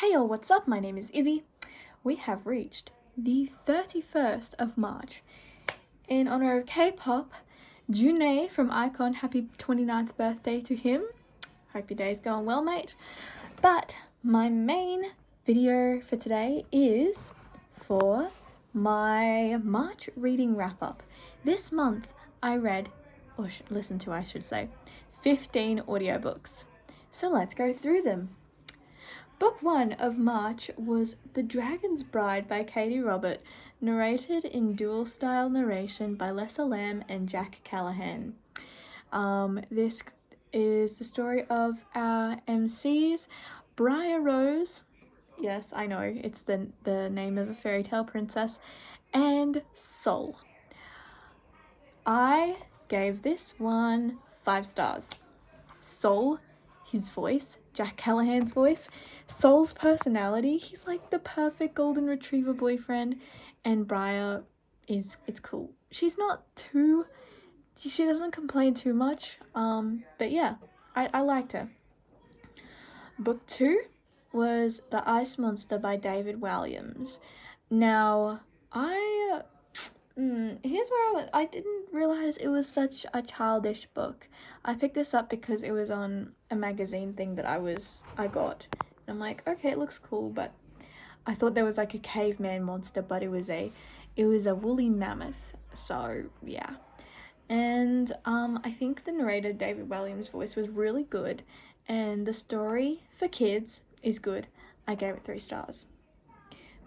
Hey all, what's up? My name is Izzy. We have reached the 31st of March. In honor of K-pop, June from iKON, happy 29th birthday to him. Hope your day's going well, mate. But my main video for today is for my March reading wrap-up. This month I read, or listened to I should say, 15 audiobooks. So let's go through them. Book 1 of March was The Dragon's Bride by Katie Robert, narrated in dual style narration by Lessa Lamb and Jack Callahan. This is the story of our MCs, Briar Rose, yes, I know, it's the name of a fairy tale princess, and Sol. I gave this one 5 stars. Sol, his voice, Jack Callahan's voice, Sol's personality, he's like the perfect golden retriever boyfriend, and Briar it's cool. She doesn't complain too much, but yeah, I liked her. Book 2 was The Ice Monster by David Walliams. Now, here's where I didn't realize it was such a childish book. I picked this up because it was on a magazine thing that I got. And I'm like, okay, it looks cool, but I thought there was like a caveman monster, but it was a woolly mammoth. So yeah. And I think the narrator, David Walliams' voice was really good, and the story for kids is good. I gave it 3 stars.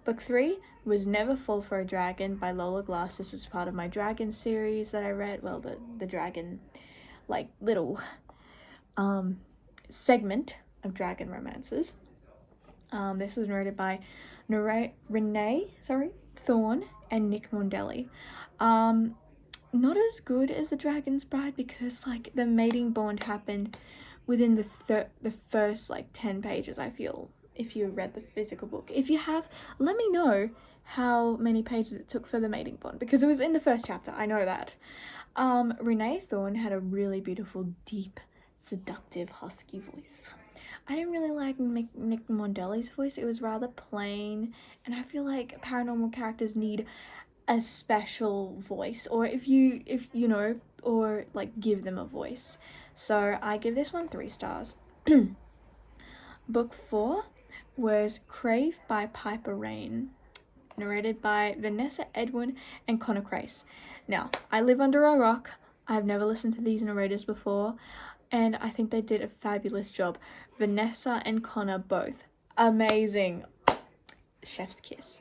Book 3 was Never Fall for a Dragon by Lola Glass. This was part of my dragon series that I read. Well, the dragon, like, little segment of dragon romances. This was narrated by Renee Thorne and Nick Mondelli. Not as good as The Dragon's Bride because, like, the mating bond happened within the first, like, 10 pages, I feel, if you read the physical book. If you have, let me know how many pages it took for the mating bond, because it was in the first chapter, I know that. Renee Thorne had a really beautiful, deep, seductive, husky voice. I didn't really like Nick Mondelli's voice. It was rather plain, and I feel like paranormal characters need a special voice, or if you know, or like give them a voice. So I give this one 3 stars. Book 4 was Crave by Piper Rain, narrated by Vanessa Edwin and Connor Crace. Now, I live under a rock. I've never listened to these narrators before, and I think they did a fabulous job. Vanessa and Connor both amazing. Chef's kiss.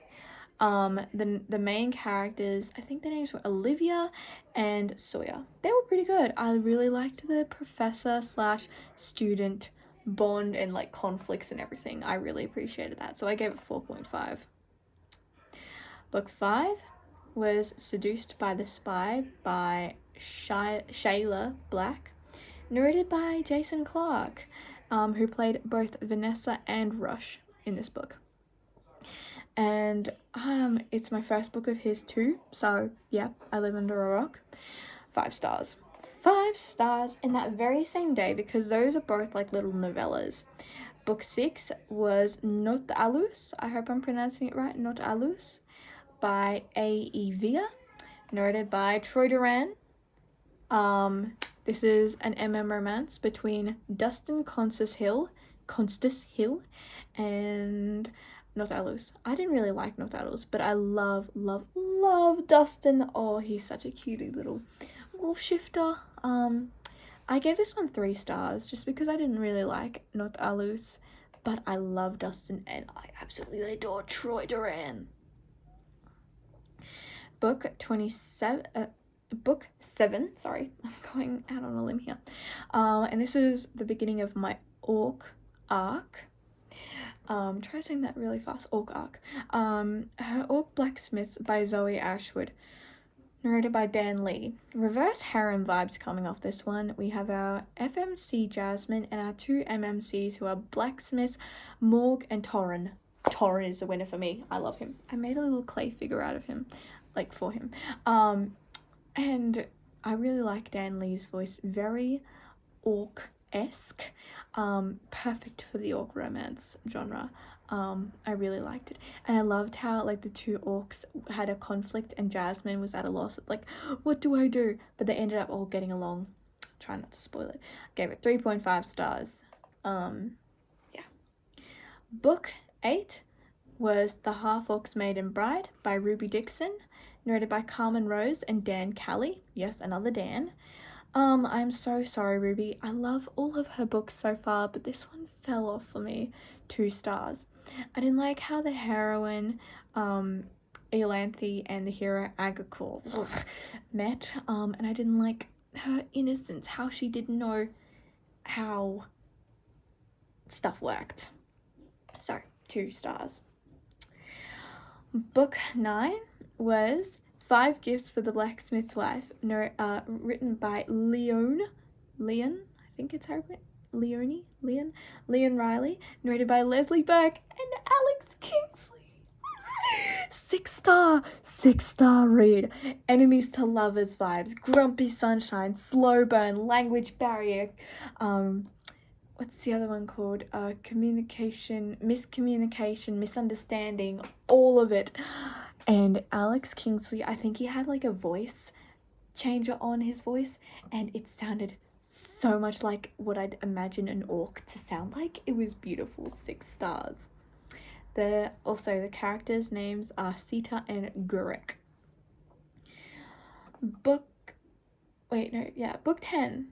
The main characters, I think their names were Olivia and Sawyer. They were pretty good. I really liked the professor/student bond and like conflicts and everything. I really appreciated that, so I gave it 4.5. Book 5 was Seduced by the Spy by Shayla Black, narrated by Jason Clarke, who played both Vanessa and Rush in this book. And it's my first book of his too, so yeah, I live under a rock. 5 stars. 5 stars in that very same day, because those are both like little novellas. Book 6 was Not Alus, I hope I'm pronouncing it right, Not Alus, by A.E. Via, narrated by Troy Duran. This is an romance between Dustin Constance Hill and Not Alus. I didn't really like Not Alus, but I love Dustin. Oh, he's such a cutie little wolf shifter. I gave this one 3 stars just because I didn't really like Not Alus, but I love Dustin and I absolutely adore Troy Duran. Book 7, sorry, I'm going out on a limb here. And this is the beginning of my Orc arc. Try saying that really fast. Orc arc. Her Orc Blacksmiths by Zoe Ashwood, narrated by Dan Lee. Reverse harem vibes coming off this one. We have our FMC Jasmine and our 2 MMCs who are Blacksmiths, Morg and Torrin. Torrin is the winner for me. I love him. I made a little clay figure out of him, like for him. And I really like Dan Lee's voice. Very Orc-esque. Perfect for the Orc romance genre. I really liked it, and I loved how like the two orcs had a conflict and Jasmine was at a loss of like, what do I do? But they ended up all getting along. Try not to spoil it. Gave it 3.5 stars. Yeah. Book 8 was The Half-Orc's Maiden Bride by Ruby Dixon, narrated by Carmen Rose and Dan Kelly. Yes, another Dan. I'm so sorry, Ruby. I love all of her books so far, but this one fell off for me. 2 stars. I didn't like how the heroine, Elanthe, and the hero Agakor met, and I didn't like her innocence, how she didn't know how stuff worked. So, 2 stars. Book 9 was 5 Gifts for the Blacksmith's Wife, written by Leon, I think it's her, Leon Riley, narrated by Leslie Burke and Alex Kingsley. 6 star read. Enemies to lovers vibes, grumpy sunshine, slow burn, language barrier, what's the other one called? Communication, miscommunication, misunderstanding, all of it. And Alex Kingsley, I think he had like a voice changer on his voice, and it sounded so much like what I'd imagine an orc to sound like. It was beautiful. 6 stars. The characters' names are Sita and Gurek. Book 10.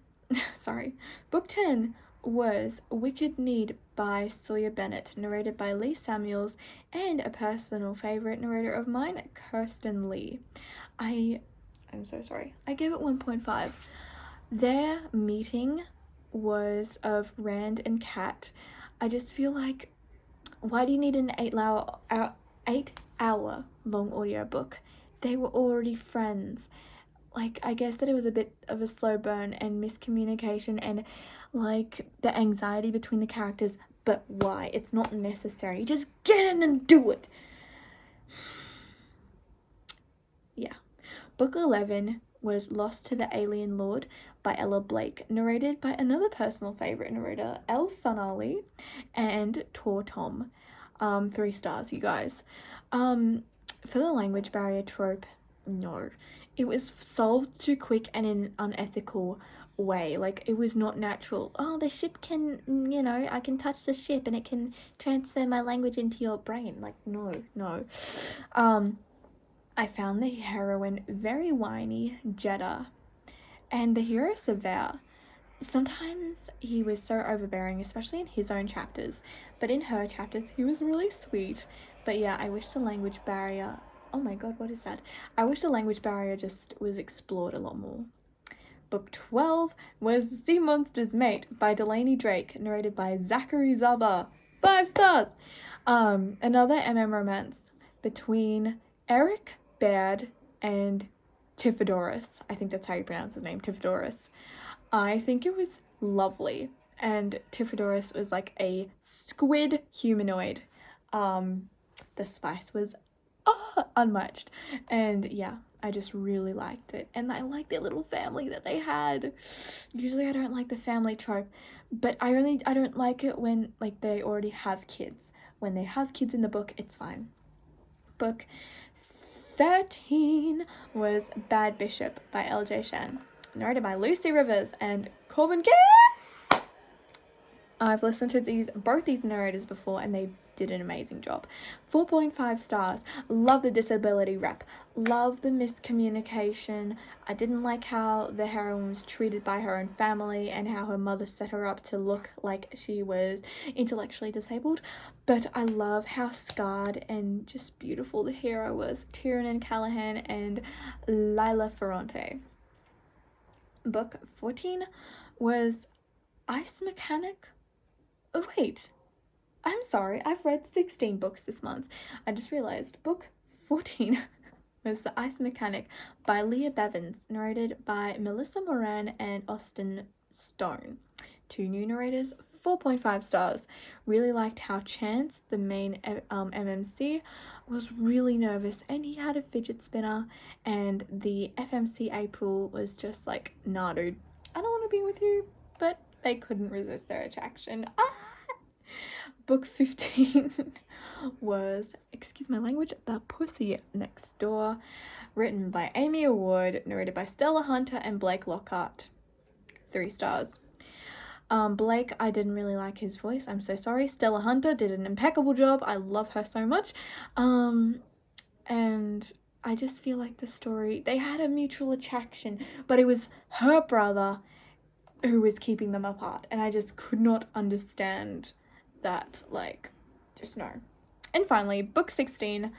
Sorry. Book 10 was Wicked Need by Sawyer Bennett, narrated by Lee Samuels, and a personal favourite narrator of mine, Kirsten Lee. I'm so sorry. I gave it 1.5. Their meeting was of Rand and Kat. I just feel like, why do you need an 8-hour long audiobook? They were already friends. Like, I guess that it was a bit of a slow burn and miscommunication and like the anxiety between the characters, but why? It's not necessary. Just get in and do it. Yeah. Book 11 was Lost to the Alien Lord by Ella Blake, narrated by another personal favourite narrator, El Sonali, and Tor Tom. 3 stars, you guys. For the language barrier trope, no. It was solved too quick and in an unethical way. Like, it was not natural. Oh, the ship can, I can touch the ship and it can transfer my language into your brain. Like, no. I found the heroine very whiny, Jeddah, and the hero severe. Sometimes he was so overbearing, especially in his own chapters, but in her chapters he was really sweet. But yeah, I wish the language barrier, oh my god, what is that? I wish the language barrier just was explored a lot more. Book 12 was The Sea Monster's Mate by Delaney Drake, narrated by Zachary Zaba. 5 stars! Another romance between Eric Baird and Tifodorus. I think that's how you pronounce his name, Tifodorus. I think it was lovely, and Tifodorus was like a squid humanoid. The spice was unmatched, and yeah, I just really liked it, and I liked their little family that they had. Usually I don't like the family trope, but I don't like it when like they already have kids. When they have kids in the book, it's fine. Book 13 was Bad Bishop by L.J. Shan, narrated by Lucy Rivers and Corbin Gaye. I've listened to both these narrators before, and they did an amazing job. 4.5 stars. Love the disability rep. Love the miscommunication. I didn't like how the heroine was treated by her own family and how her mother set her up to look like she was intellectually disabled. But I love how scarred and just beautiful the hero was. Tiernan Callahan and Lila Ferrante. Book 14 was Ice Mechanic. Oh, wait. I'm sorry, I've read 16 books this month. I just realized book 14 was The Ice Mechanic by Leah Bevins, narrated by Melissa Moran and Austin Stone. 2 new narrators, 4.5 stars. Really liked how Chance, the main MMC, was really nervous and he had a fidget spinner, and the FMC April was just like, nah dude, I don't want to be with you, but they couldn't resist their attraction. Book 15 was, excuse my language, The Pussy Next Door, written by Amy Award, narrated by Stella Hunter and Blake Lockhart. 3 stars. Blake, I didn't really like his voice. I'm so sorry. Stella Hunter did an impeccable job. I love her so much. And I just feel like the story, they had a mutual attraction, but it was her brother who was keeping them apart. And I just could not understand that, like, just no. And finally, book 16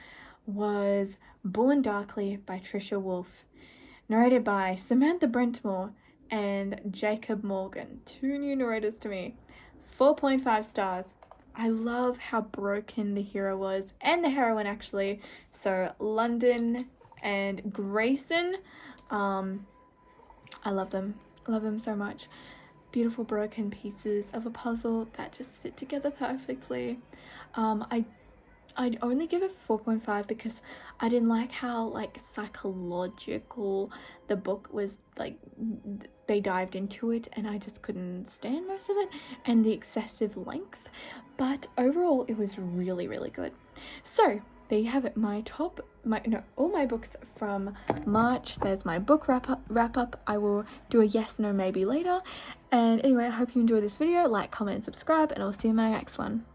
was Born Darkly by Trisha Wolfe, narrated by Samantha Brentmore and Jacob Morgan, 2 new narrators to me. 4.5 stars. I love how broken the hero was, and the heroine actually. So London and Grayson, I love them. I love them so much. Beautiful broken pieces of a puzzle that just fit together perfectly. I'd only give it 4.5 because I didn't like how, like, psychological the book was. Like, they dived into it and I just couldn't stand most of it, and the excessive length, but overall it was really, really good. So there you have it, all my books from March. There's my book wrap up. I will do a yes, no, maybe later. And anyway, I hope you enjoyed this video. Like, comment, and subscribe, and I'll see you in my next one.